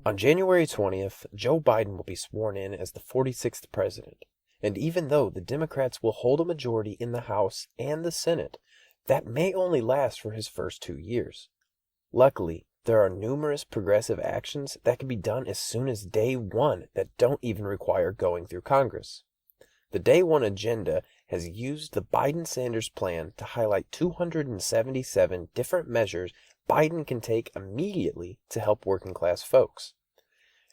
On January 20th, Joe Biden will be sworn in as the 46th president. And even though the Democrats will hold a majority in the House and the Senate, that may only last for his first 2 years. Luckily, there are numerous progressive actions that can be done as soon as day one that don't even require going through Congress. The day one agenda has used the Biden-Sanders plan to highlight 277 different measures Biden can take immediately to help working class folks.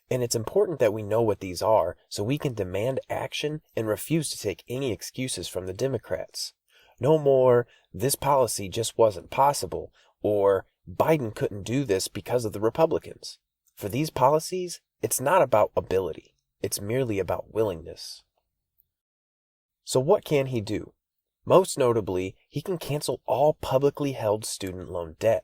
And it's important that we know what these are so we can demand action and refuse to take any excuses from the Democrats. No more, this policy just wasn't possible, or Biden couldn't do this because of the Republicans. For these policies, it's not about ability. It's merely about willingness. So what can he do? Most notably, he can cancel all publicly held student loan debt.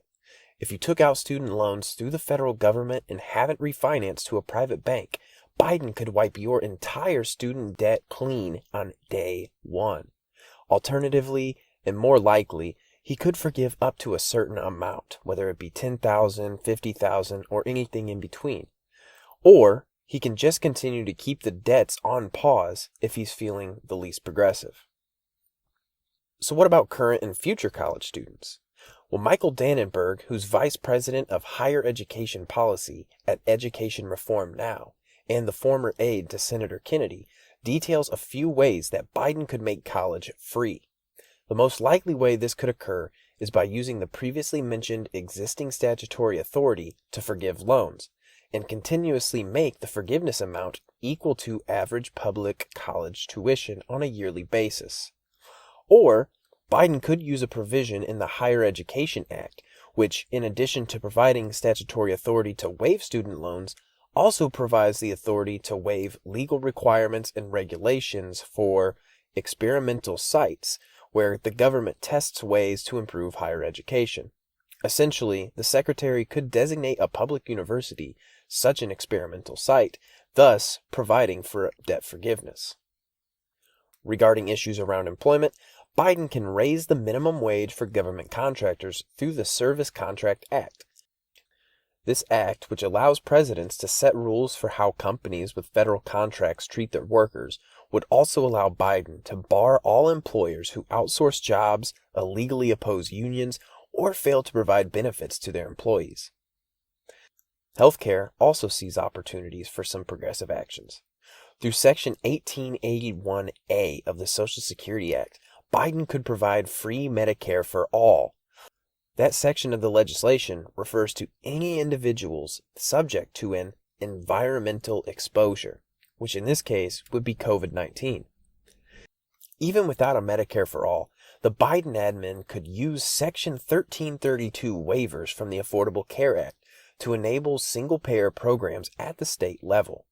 If you took out student loans through the federal government and haven't refinanced to a private bank, Biden could wipe your entire student debt clean on day one. Alternatively, and more likely, he could forgive up to a certain amount, whether it be $10,000, $50,000, or anything in between. Or he can just continue to keep the debts on pause if he's feeling the least progressive. So what about current and future college students? Well, Michael Dannenberg, who's Vice President of Higher Education Policy at Education Reform Now, and the former aide to Senator Kennedy, details a few ways that Biden could make college free. The most likely way this could occur is by using the previously mentioned existing statutory authority to forgive loans, and continuously make the forgiveness amount equal to average public college tuition on a yearly basis. Or Biden could use a provision in the Higher Education Act, which, in addition to providing statutory authority to waive student loans, also provides the authority to waive legal requirements and regulations for experimental sites, where the government tests ways to improve higher education. Essentially, the Secretary could designate a public university such an experimental site, thus providing for debt forgiveness. Regarding issues around employment, Biden can raise the minimum wage for government contractors through the Service Contract Act. This act, which allows presidents to set rules for how companies with federal contracts treat their workers, would also allow Biden to bar all employers who outsource jobs, illegally oppose unions, or fail to provide benefits to their employees. Healthcare also sees opportunities for some progressive actions. Through Section 1881A of the Social Security Act, Biden could provide free Medicare for all. That section of the legislation refers to any individuals subject to an environmental exposure, which in this case would be COVID-19. Even without a Medicare for all, the Biden admin could use Section 1332 waivers from the Affordable Care Act to enable single-payer programs at the state level.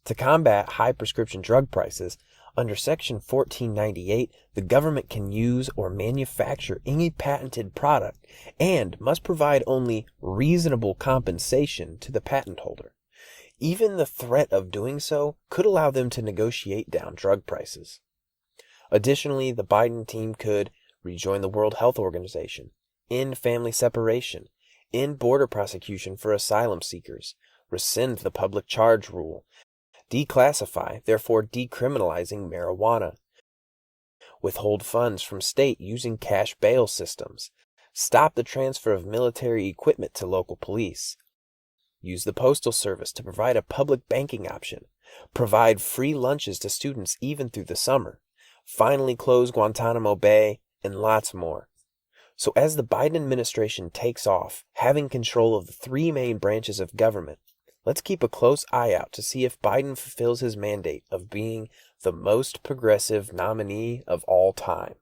To combat high prescription drug prices, under Section 1498, the government can use or manufacture any patented product and must provide only reasonable compensation to the patent holder. Even the threat of doing so could allow them to negotiate down drug prices. Additionally, the Biden team could rejoin the World Health Organization, end family separation, end border prosecution for asylum seekers, rescind the public charge rule, declassify, therefore decriminalizing marijuana, withhold funds from state using cash bail systems, stop the transfer of military equipment to local police, use the Postal Service to provide a public banking option, provide free lunches to students even through the summer, finally close Guantanamo Bay, and lots more. So as the Biden administration takes off, having control of the three main branches of government, let's keep a close eye out to see if Biden fulfills his mandate of being the most progressive nominee of all time.